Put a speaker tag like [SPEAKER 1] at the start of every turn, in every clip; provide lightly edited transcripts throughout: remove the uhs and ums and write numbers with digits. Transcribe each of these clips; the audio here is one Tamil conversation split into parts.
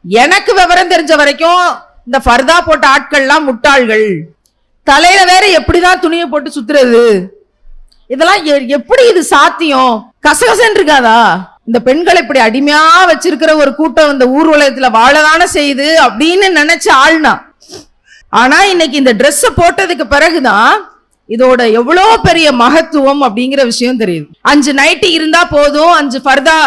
[SPEAKER 1] எனக்கு விவரம் தெரிஞ்ச வரைக்கும் இந்த ஃபர்தா போட்ட ஆட்கள்லாம் முட்டாள்கள். தலையில வேற எப்படிதான் துணியை போட்டு சுத்துறது, இதெல்லாம் எப்படி இது சாத்தியம்? கசகசன் இருக்காதா? இந்த பெண்களை இப்படி அடிமையா வச்சிருக்கிற ஒரு கூட்டம் இந்த ஊர் உலகத்துல வாழதான செய்யுது அப்படின்னு நினைச்ச ஆள்னா. ஆனா இன்னைக்கு இந்த ட்ரெஸ் போட்டதுக்கு பிறகுதான் இதோட எவ்வளவு பெரிய மகத்துவம் அப்படிங்கிற விஷயம் தெரியுது. 5 நைட்டி இருந்தா போதும், 5 ஃபர்தா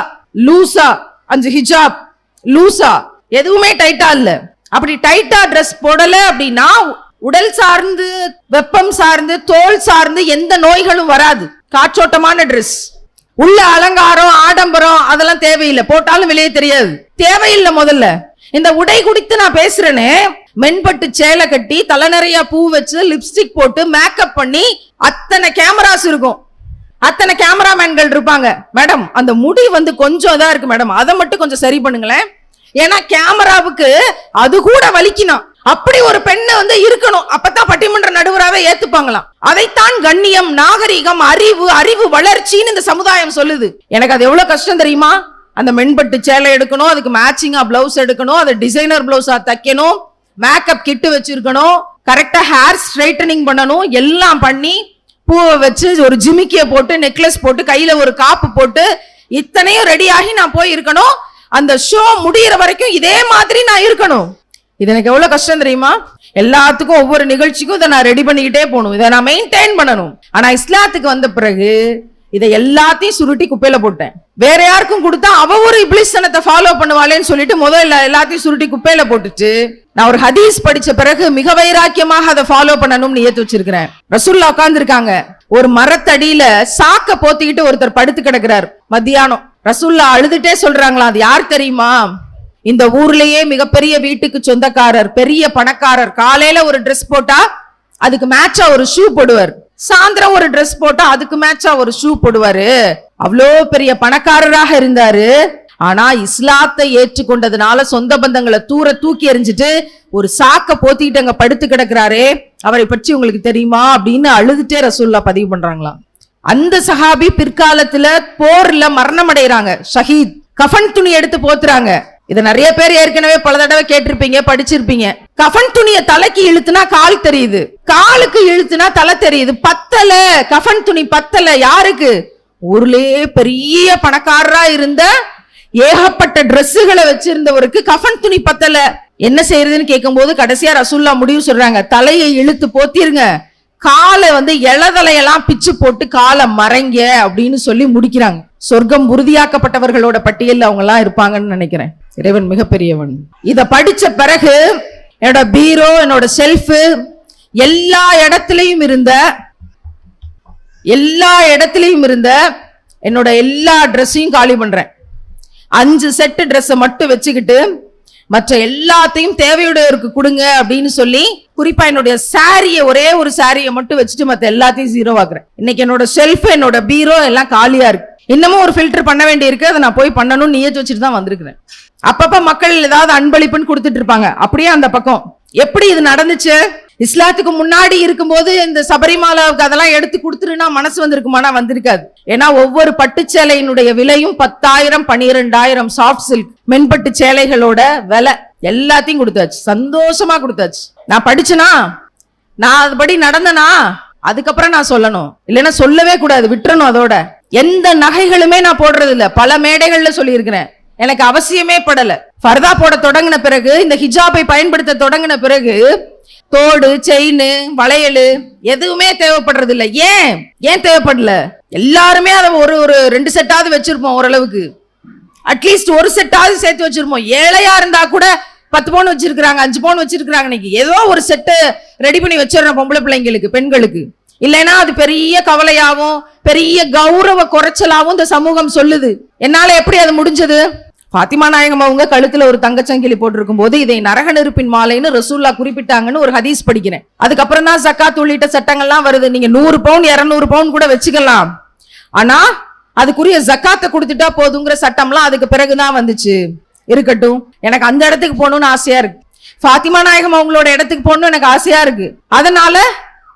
[SPEAKER 1] லூசா, 5 ஹிஜாப் லூசா, எதுவுமே டைட்டா இல்ல. அப்படி டைட்டா ட்ரெஸ் போடல அப்படின்னா உடல் சார்ந்து, வெப்பம் சார்ந்து, தோல் சார்ந்து எந்த நோய்களும் வராது. காற்றோட்டமான ட்ரெஸ், உள்ள அலங்காரம் ஆடம்பரம் அதெல்லாம் தேவையில்லை, போட்டாலும் வெளியே தெரியாது, தேவையில்லை. முதல்ல இந்த உடை குறித்து நான் பேசுறேன்னு மென்பட்டு சேலை கட்டி தலை நிறைய பூ வச்சு லிப்ஸ்டிக் போட்டு மேக்கப் பண்ணி அத்தனை கேமராஸ் இருக்கும், அத்தனை கேமராமேன்கள் இருப்பாங்க. மேடம் அந்த முடி கொஞ்சம் தான் இருக்கு மேடம், அதை மட்டும் கொஞ்சம் சரி பண்ணுங்களேன். ஏன்னா கேமராவுக்கு அது கூட வலிக்கணும். அப்படி ஒரு பெண்ணு இருக்கணும், அப்பதான் பட்டிமன்ற நடுவராவே ஏத்துப்பாங்களாம். அதைத்தான் கண்ணியம், நாகரிகம், அறிவு வளர்ச்சின்னு இந்த சமுதாயம் சொல்லுது. எனக்கு அது எவ்வளவு கஷ்டம் தெரியுமா? அந்த மென்பட்டு சேலை எடுக்கணும், அதுக்கு மேட்சிங்கா பிளவுஸ் எடுக்கணும், அதை டிசைனர் பிளவுஸா தைக்கணும், மேக்கப் கிட்டு வச்சிருக்கணும், கரெக்டா ஹேர் ஸ்ட்ரைட்டனிங் பண்ணணும், எல்லாம் பண்ணி பூவை வச்சு ஒரு ஜிமிக்கிய போட்டு நெக்லஸ் போட்டு கையில ஒரு காப்பு போட்டு இத்தனையும் ரெடி ஆகி நான் போய் இருக்கணும். அந்த ஷோ முடியிற வரைக்கும் இதே மாதிரி நான் இருக்கணும். இது எனக்கு எவ்வளவு கஷ்டம் தெரியுமா? எல்லாத்துக்கும் ஒவ்வொரு நிகழ்ச்சிக்கும் இதை நான் ரெடி பண்ணிக்கிட்டே போகணும், இதை நான் மெயின்டைன் பண்ணணும். ஆனா இஸ்லாத்துக்கு வந்த பிறகு இதை எல்லாத்தையும் சுருட்டி குப்பையில போட்டேன். வேற யாருக்கும் கொடுத்தா அவ ஒரு இப்லிஸ்தனத்தை ஃபாலோ பண்ணுவாளேன்னு சொல்லிட்டு முதல்ல எல்லாத்தையும் சுருட்டி குப்பையில போட்டுட்டு நான் ஒரு ஹதீஸ் படிச்ச பிறகு மிக வைராக்கியமாக அதை ஃபாலோ பண்ணணும்னு ஏத்து வச்சிருக்கிறேன். ரசூல்லா உட்கார்ந்து இருக்காங்க, ஒரு மரத்தடியில சாக்க போத்திக்கிட்டு ஒருத்தர் படுத்து கிடக்கிறார். மத்தியானம் ரசூல்லா அழுதுட்டே சொல்றாங்களா, அது யார் தெரியுமா? இந்த ஊர்லயே மிகப்பெரிய வீட்டுக்கு சொந்தக்காரர், பெரிய பணக்காரர். காலையில ஒரு ட்ரெஸ் போட்டா அதுக்கு மேட்சா ஒரு ஷூ போடுவார், சாயந்தரம் ஒரு ட்ரெஸ் போட்டா அதுக்கு மேட்சா ஒரு ஷூ போடுவாரு. அவ்வளோ பெரிய பணக்காரராக இருந்தாரு. ஆனா இஸ்லாத்தை ஏற்றுக்கொண்டதுனால சொந்த பந்தங்களை தூக்கி எறிஞ்சிட்டு ஒரு சாக்க போத்திட்டு அங்க படுத்து கிடக்கிறாரே, அவரை பற்றி உங்களுக்கு தெரியுமா அப்படின்னு அழுதுட்டே ரசூல்லா பதிவு பண்றாங்களாம். அந்த சஹாபி பிற்காலத்துல போர்ல மரணம் அடைகிறாங்க, ஷஹீத். கஃபன் துணி எடுத்து போத்துறாங்க. இத நிறைய பேர் ஏற்கனவே பல தடவை கேட்டிருப்பீங்க, படிச்சிருப்பீங்க. கஃபன் துணிய தலைக்கு இழுத்துனா கால் தெரியுது, காலுக்கு இழுத்துனா தலை தெரியுது. பத்தல, கஃபன் துணி பத்தல. யாருக்கு? ஊர்லயே பெரிய பணக்காரரா இருந்த, ஏகப்பட்ட டிரெஸ்ஸுகளை வச்சிருந்தவருக்கு கஃபன் துணி பத்தல. என்ன செய்யறதுன்னு கேட்கும் போது கடைசியா ரசூல்லா முடிவு சொல்றாங்க, தலையை இழுத்து போத்திருங்க, காலை இளதலையெல்லாம் பிச்சு போட்டு காலை மறைங்க அப்படின்னு சொல்லி முடிக்கிறாங்க. சொர்க்கம் உறுதியாக்கப்பட்டவர்களோட பட்டியல் அவங்க எல்லாம் இருப்பாங்கன்னு நினைக்கிறேன். இறைவன் மிகப்பெரியவன். இத படிச்ச பிறகு என்னோட பீரோ, என்னோட செல்ஃப், எல்லா இடத்திலையும் இருந்த என்னோட எல்லா ட்ரெஸ்ஸையும் காலி பண்றேன். 5 செட்டு ட்ரெஸ் மட்டும் வச்சுக்கிட்டு மற்ற எல்லாத்தையும் தேவையுடையவருக்கு கொடுங்க அப்படின்னு சொல்லி, குறிப்பா என்னுடைய சாரிய, ஒரே ஒரு சாரியை மட்டும் வச்சுட்டு மற்ற எல்லாத்தையும் ஜீரோ ஆக்குறேன். இன்னைக்கு என்னோட செல்ஃப், என்னோட பீரோ எல்லாம் காலியா இருக்கு. இன்னமும் ஒரு ஃபில்டர் பண்ண வேண்டி இருக்கு, அதை நான் போய் பண்ணணும்னு நியத்து வச்சுட்டு தான் வந்திருக்கிறேன். அப்பப்ப மக்கள் ஏதாவது அன்பளிப்புன்னு கொடுத்துட்டு இருப்பாங்க, அப்படியே அந்த பக்கம். எப்படி இது நடந்துச்சு? இஸ்லாத்துக்கு முன்னாடி இருக்கும்போது இந்த சபரிமாலாவுக்கு அதெல்லாம் எடுத்து கொடுத்துருன்னா மனசு வந்திருக்குமானா? வந்திருக்காது. ஏன்னா ஒவ்வொரு பட்டுச்சேலையினுடைய விலையும் 10,000 12,000. சாஃப்ட் சில்க் மென்பட்டு சேலைகளோட விலை எல்லாத்தையும் கொடுத்தாச்சு, சந்தோஷமா கொடுத்தாச்சு. நான் படிச்சனா, நான் அதுபடி நடந்தனா, அதுக்கப்புறம் நான் சொல்லணும், இல்லைன்னா சொல்லவே கூடாது, விட்டுறணும். அதோட எந்த நகைகளுமே நான் போடுறது இல்ல. பல மேடைகள்ல சொல்லி இருக்கிறேன், எனக்கு அவசியமே படல. ஃபர்தா போட தொடங்கின பிறகு, இந்த ஹிஜாபை பயன்படுத்த தொடங்கின பிறகு தோடு, செயின், வளையல் எதுவுமே தேவைப்படுறது இல்ல. ஏன் தேவைப்படல? எல்லாருமே அதை ஒரு 2 செட்டாவது வச்சிருப்போம், ஓரளவுக்கு அட்லீஸ்ட் ஒரு செட்டாவது சேர்த்து வச்சிருப்போம். ஏழையா இருந்தா கூட 10 பவுன் வச்சிருக்காங்க, 5 பவுன் வச்சிருக்காங்க. இன்னைக்கு ஏதோ ஒரு செட்டு ரெடி பண்ணி வச்சிடறோம் பொம்பளை பிள்ளைங்களுக்கு, பெண்களுக்கு. இல்லைன்னா அது பெரிய கவலையாவும் பெரிய கௌரவ குறைச்சலாவும் இந்த சமூகம் சொல்லுது. என்னால எப்படி அது முடிஞ்சது? பாத்திமா நாயகம் அவங்க கழுத்துல ஒரு தங்கச்சங்கிலி போட்டிருக்கும் போது இதை நரக நெருப்பின் மாலைன்னு ரசூல்லா குறிப்பிட்டாங்கன்னு ஒரு ஹதீஸ் படிக்கிறேன். அதுக்கப்புறம் தான் ஜக்காத் உள்ளிட்ட சட்டங்கள்லாம் வருது. நீங்க 100 பவுன் 200 பவுன் கூட வச்சுக்கலாம், ஆனா அதுக்குரிய ஜக்காத்தை கொடுத்துட்டா போதுங்கிற சட்டம்லாம் அதுக்கு பிறகுதான் வந்துச்சு. இருக்கட்டும், எனக்கு அந்த இடத்துக்கு போகணும்னு ஆசையா இருக்கு, பாத்திமா நாயகம் அவங்களோட இடத்துக்கு போகணும்னு எனக்கு ஆசையா இருக்கு. அதனால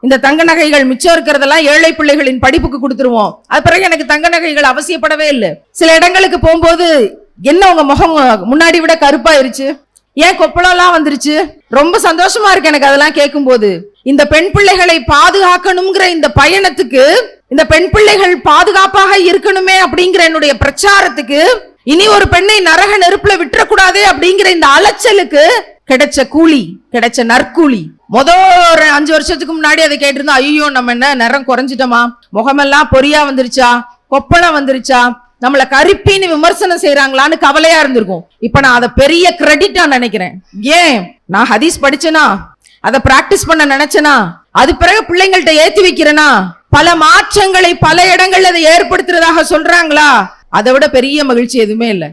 [SPEAKER 1] இந்த தங்க நகைகள் மிச்சம் இருக்கிறதெல்லாம் ஏழை பிள்ளைகளின் படிப்புக்கு கொடுத்துருவோம். அது பிறகு எனக்கு தங்க நகைகள் அவசியப்படவே இல்லை. சில இடங்களுக்கு போகும்போது என்ன உங்க முகம் முன்னாடி விட கருப்பாயிருச்சு, ஏன் கொப்பளம் எல்லாம் வந்துருச்சு? ரொம்ப சந்தோஷமா இருக்கு எனக்கு அதெல்லாம் கேட்கும் போது. இந்த பெண் பிள்ளைகளை பாதுகாக்கணுங்கிற இந்த பயணத்துக்கு, இந்த பெண் பிள்ளைகள் பாதுகாப்பாக இருக்கணுமே அப்படிங்கிற என்னுடைய பிரச்சாரத்துக்கு, இனி ஒரு பெண்ணை நரக நெருப்புல விட்டுறக்கூடாதே அப்படிங்கிற இந்த அலைச்சலுக்கு கிடைச்ச கூலி, கிடைச்ச நற்கூலி. ஒரு 5 வருஷத்துக்கு முன்னாடி அதை கேட்டிருந்தோம், ஐயோ நம்ம என்ன நிறம் குறைஞ்சிட்டோமா, முகமெல்லாம் பொரியா வந்துருச்சா, கொப்பளம் வந்துருச்சா, நம்மள கருப்பின்னு விமர்சனம் செய்யறாங்களான்னு கவலையா இருந்திருக்கும். இப்ப நான் அதை பெரிய கிரெடிட்டா நினைக்கிறேன். ஏன்? நான் ஹதீஸ் படிச்சேனா, அதை பிராக்டிஸ் பண்ண நினைச்சேனா, அது பிறகு பிள்ளைங்கள்ட்ட ஏத்தி வைக்கிறேனா, பல மாற்றங்களை பல இடங்கள்ல அதை ஏற்படுத்துறதாக சொல்றாங்களா, அதை விட பெரிய மகிழ்ச்சி எதுவுமே இல்லை.